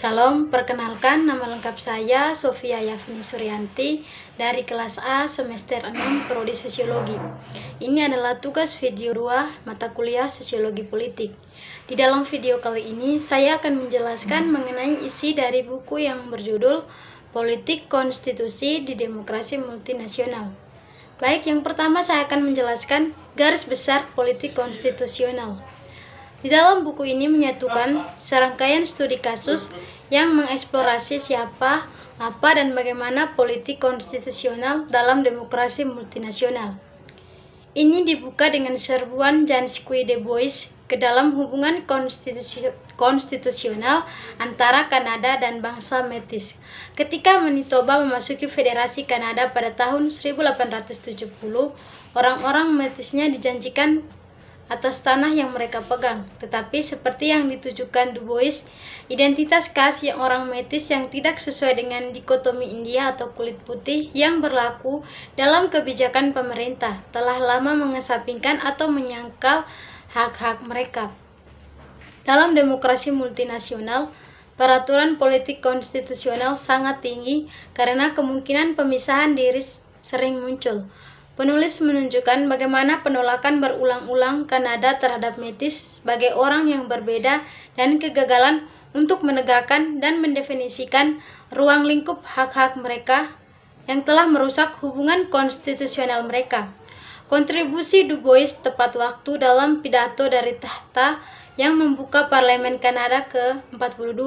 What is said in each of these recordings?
Salam, perkenalkan nama lengkap saya Sofia Yafni Suryanti dari kelas A semester 6 Prodi Sosiologi. Ini adalah tugas video 2 mata kuliah Sosiologi Politik. Di dalam video kali ini saya akan menjelaskan mengenai isi dari buku yang berjudul Politik Konstitusi di Demokrasi Multinasional. Baik, yang pertama saya akan menjelaskan garis besar politik konstitusional. Di dalam buku ini menyatukan serangkaian studi kasus yang mengeksplorasi siapa, apa, dan bagaimana politik konstitusional dalam demokrasi multinasional. Ini dibuka dengan serbuan Jansky Du Bois ke dalam hubungan konstitusional antara Kanada dan bangsa Métis. Ketika Manitoba memasuki Federasi Kanada pada tahun 1870, orang-orang Métisnya dijanjikan atas tanah yang mereka pegang. Tetapi seperti yang ditujukan Du Bois, identitas khas yang orang Métis yang tidak sesuai dengan dikotomi India atau kulit putih yang berlaku dalam kebijakan pemerintah telah lama mengesampingkan atau menyangkal hak-hak mereka. Dalam demokrasi multinasional, peraturan politik konstitusional sangat tinggi karena kemungkinan pemisahan diri sering muncul. Penulis menunjukkan bagaimana penolakan berulang-ulang Kanada terhadap Métis sebagai orang yang berbeda dan kegagalan untuk menegakkan dan mendefinisikan ruang lingkup hak-hak mereka yang telah merusak hubungan konstitusional mereka. Kontribusi Du Bois tepat waktu dalam pidato dari tahta yang membuka Parlemen Kanada ke-42.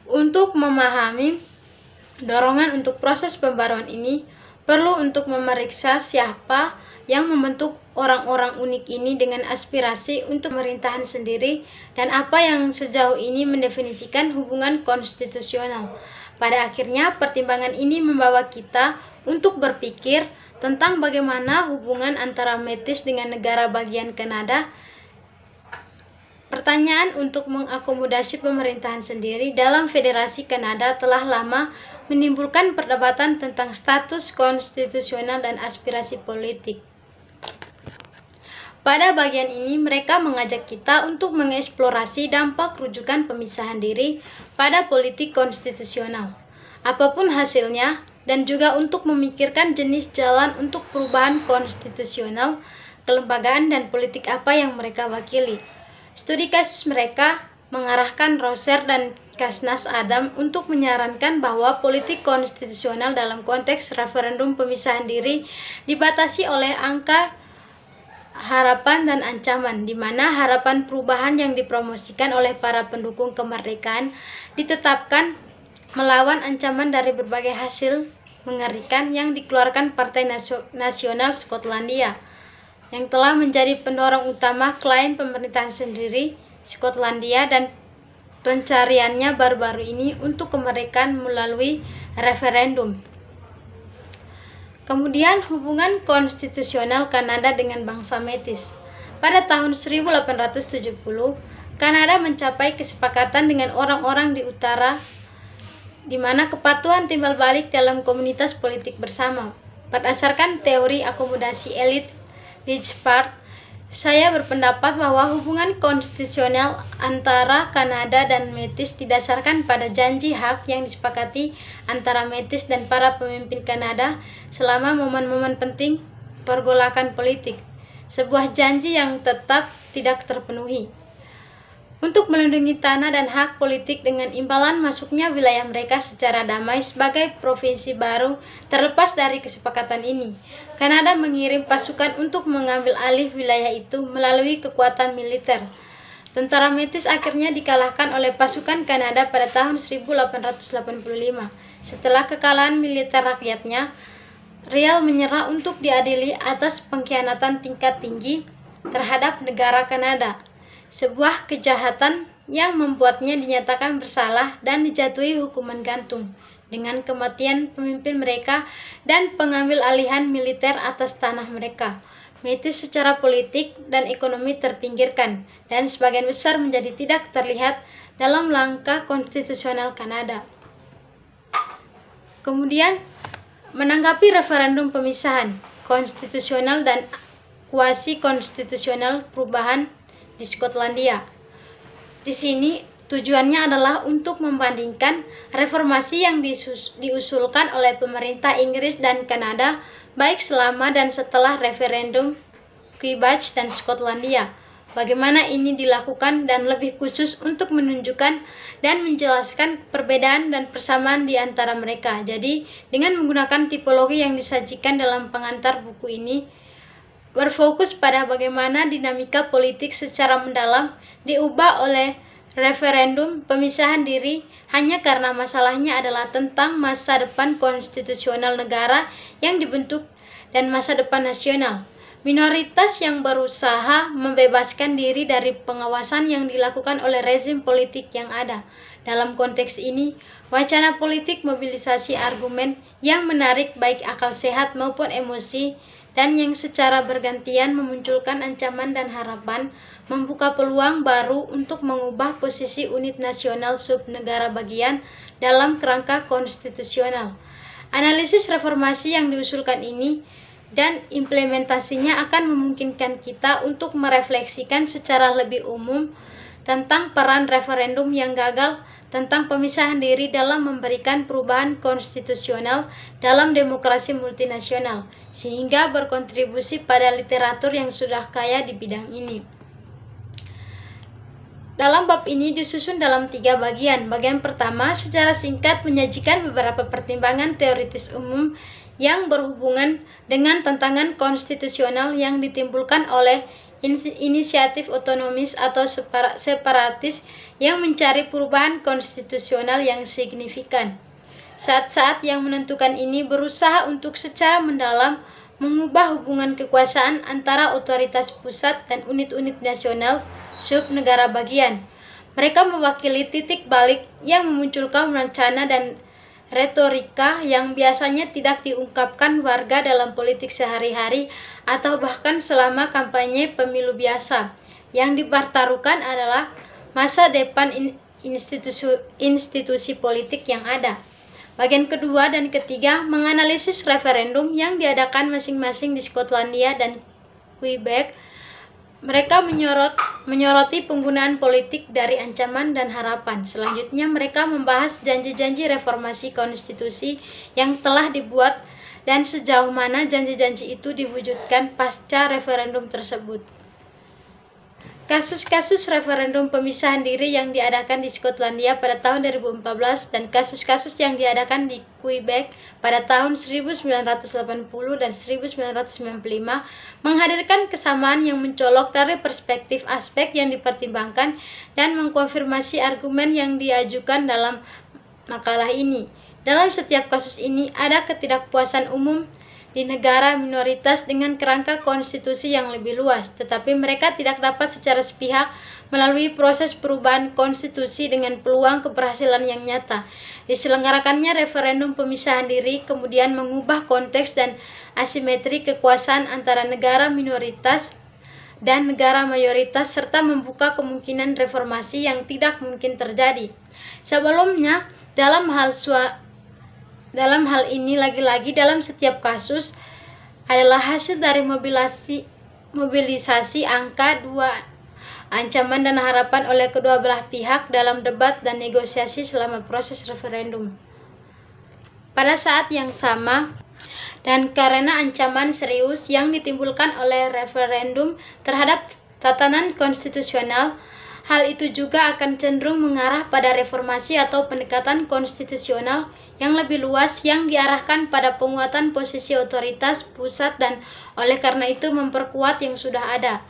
Untuk memahami dorongan untuk proses pembaruan ini, perlu untuk memeriksa siapa yang membentuk orang-orang unik ini dengan aspirasi untuk pemerintahan sendiri dan apa yang sejauh ini mendefinisikan hubungan konstitusional. Pada akhirnya, pertimbangan ini membawa kita untuk berpikir tentang bagaimana hubungan antara Métis dengan negara bagian Kanada. Pertanyaan untuk mengakomodasi pemerintahan sendiri dalam Federasi Kanada telah lama menimbulkan perdebatan tentang status konstitusional dan aspirasi politik. Pada bagian ini, mereka mengajak kita untuk mengeksplorasi dampak rujukan pemisahan diri pada politik konstitusional, apapun hasilnya, dan juga untuk memikirkan jenis jalan untuk perubahan konstitusional, kelembagaan, dan politik apa yang mereka wakili. Studi kasus mereka mengarahkan Rosser dan Kasnas Adam untuk menyarankan bahwa politik konstitusional dalam konteks referendum pemisahan diri dibatasi oleh angka harapan dan ancaman, di mana harapan perubahan yang dipromosikan oleh para pendukung kemerdekaan ditetapkan melawan ancaman dari berbagai hasil mengerikan yang dikeluarkan Partai Nasional Skotlandia, yang telah menjadi pendorong utama klaim pemerintahan sendiri Skotlandia dan pencariannya baru-baru ini untuk kemerdekaan melalui referendum. Kemudian hubungan konstitusional Kanada dengan bangsa Métis. Pada tahun 1870, Kanada mencapai kesepakatan dengan orang-orang di utara di mana kepatuhan timbal balik dalam komunitas politik bersama. Berdasarkan teori akomodasi elit Lichbard, saya berpendapat bahwa hubungan konstitusional antara Kanada dan Métis didasarkan pada janji hak yang disepakati antara Métis dan para pemimpin Kanada selama momen-momen penting pergolakan politik, sebuah janji yang tetap tidak terpenuhi. Untuk melindungi tanah dan hak politik dengan imbalan masuknya wilayah mereka secara damai sebagai provinsi baru terlepas dari kesepakatan ini, Kanada mengirim pasukan untuk mengambil alih wilayah itu melalui kekuatan militer. Tentara Métis akhirnya dikalahkan oleh pasukan Kanada pada tahun 1885. Setelah kekalahan militer rakyatnya, Riel menyerah untuk diadili atas pengkhianatan tingkat tinggi terhadap negara Kanada, sebuah kejahatan yang membuatnya dinyatakan bersalah dan dijatuhi hukuman gantung dengan kematian pemimpin mereka dan pengambil alihan militer atas tanah mereka. Métis secara politik dan ekonomi terpinggirkan dan sebagian besar menjadi tidak terlihat dalam langkah konstitusional Kanada. Kemudian, menanggapi referendum pemisahan konstitusional dan kuasi konstitusional perubahan di Skotlandia. Di sini tujuannya adalah untuk membandingkan reformasi yang diusulkan oleh pemerintah Inggris dan Kanada baik selama dan setelah referendum Quebec dan Skotlandia. Bagaimana ini dilakukan dan lebih khusus untuk menunjukkan dan menjelaskan perbedaan dan persamaan di antara mereka. Jadi, dengan menggunakan tipologi yang disajikan dalam pengantar buku ini, berfokus pada bagaimana dinamika politik secara mendalam diubah oleh referendum pemisahan diri hanya karena masalahnya adalah tentang masa depan konstitusional negara yang dibentuk dan masa depan nasional. Minoritas yang berusaha membebaskan diri dari pengawasan yang dilakukan oleh rezim politik yang ada. Dalam konteks ini, wacana politik mobilisasi argumen yang menarik baik akal sehat maupun emosi dan yang secara bergantian memunculkan ancaman dan harapan, membuka peluang baru untuk mengubah posisi unit nasional sub negara bagian dalam kerangka konstitusional. Analisis reformasi yang diusulkan ini dan implementasinya akan memungkinkan kita untuk merefleksikan secara lebih umum tentang peran referendum yang gagal, tentang pemisahan diri dalam memberikan perubahan konstitusional dalam demokrasi multinasional, sehingga berkontribusi pada literatur yang sudah kaya di bidang ini. Dalam bab ini disusun dalam 3 bagian. Bagian pertama secara singkat menyajikan beberapa pertimbangan teoritis umum yang berhubungan dengan tantangan konstitusional yang ditimbulkan oleh inisiatif otonomis atau separatis yang mencari perubahan konstitusional yang signifikan. Saat-saat yang menentukan ini berusaha untuk secara mendalam mengubah hubungan kekuasaan antara otoritas pusat dan unit-unit nasional sub negara bagian. Mereka mewakili titik balik yang memunculkan rencana dan retorika yang biasanya tidak diungkapkan warga dalam politik sehari-hari atau bahkan selama kampanye pemilu biasa. Yang dipertaruhkan adalah masa depan institusi politik yang ada. Bagian kedua dan ketiga menganalisis referendum yang diadakan masing-masing di Skotlandia dan Quebec. Mereka menyoroti penggunaan politik dari ancaman dan harapan. Selanjutnya mereka membahas janji-janji reformasi konstitusi yang telah dibuat dan sejauh mana janji-janji itu diwujudkan pasca referendum tersebut. Kasus-kasus referendum pemisahan diri yang diadakan di Skotlandia pada tahun 2014 dan kasus-kasus yang diadakan di Quebec pada tahun 1980 dan 1995 menghadirkan kesamaan yang mencolok dari perspektif aspek yang dipertimbangkan dan mengkonfirmasi argumen yang diajukan dalam makalah ini. Dalam setiap kasus ini ada ketidakpuasan umum di negara minoritas dengan kerangka konstitusi yang lebih luas, tetapi mereka tidak dapat secara sepihak melalui proses perubahan konstitusi dengan peluang keberhasilan yang nyata. Diselenggarakannya referendum pemisahan diri kemudian mengubah konteks dan asimetri kekuasaan antara negara minoritas dan negara mayoritas serta membuka kemungkinan reformasi yang tidak mungkin terjadi. Sebelumnya, dalam hal ini lagi-lagi dalam setiap kasus adalah hasil dari mobilisasi angka 2 ancaman dan harapan oleh kedua belah pihak dalam debat dan negosiasi selama proses referendum. Pada saat yang sama, dan karena ancaman serius yang ditimbulkan oleh referendum terhadap tatanan konstitusional, hal itu juga akan cenderung mengarah pada reformasi atau pendekatan konstitusional yang lebih luas yang diarahkan pada penguatan posisi otoritas pusat dan oleh karena itu memperkuat yang sudah ada.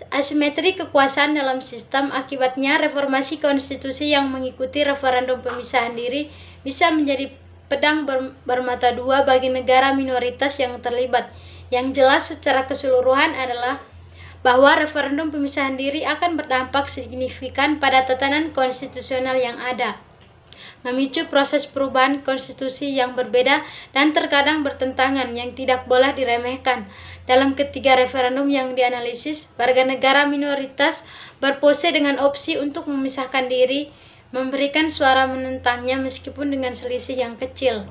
Asimetri kekuasaan dalam sistem akibatnya reformasi konstitusi yang mengikuti referendum pemisahan diri bisa menjadi pedang bermata dua bagi negara minoritas yang terlibat. Yang jelas secara keseluruhan adalah bahwa referendum pemisahan diri akan berdampak signifikan pada tatanan konstitusional yang ada, memicu proses perubahan konstitusi yang berbeda dan terkadang bertentangan yang tidak boleh diremehkan. Dalam ketiga referendum yang dianalisis, warga negara minoritas berpose dengan opsi untuk memisahkan diri, memberikan suara menentangnya meskipun dengan selisih yang kecil.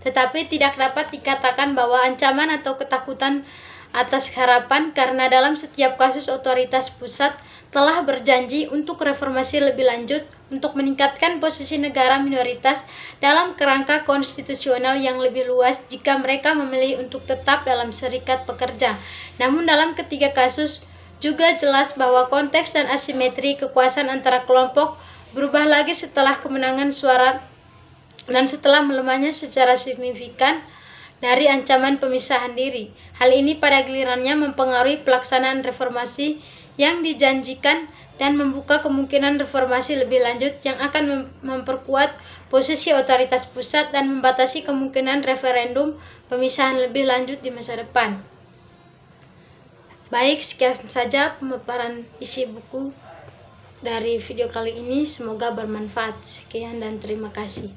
Tetapi tidak dapat dikatakan bahwa ancaman atau ketakutan atas harapan karena dalam setiap kasus otoritas pusat telah berjanji untuk reformasi lebih lanjut untuk meningkatkan posisi negara minoritas dalam kerangka konstitusional yang lebih luas jika mereka memilih untuk tetap dalam serikat pekerja. Namun dalam ketiga kasus juga jelas bahwa konteks dan asimetri kekuasaan antara kelompok berubah lagi setelah kemenangan suara dan setelah melemahnya secara signifikan dari ancaman pemisahan diri. Hal ini pada gilirannya mempengaruhi pelaksanaan reformasi yang dijanjikan dan membuka kemungkinan reformasi lebih lanjut yang akan memperkuat posisi otoritas pusat dan membatasi kemungkinan referendum pemisahan lebih lanjut di masa depan. Baik, sekian saja pemaparan isi buku dari video kali ini. Semoga bermanfaat. Sekian dan terima kasih.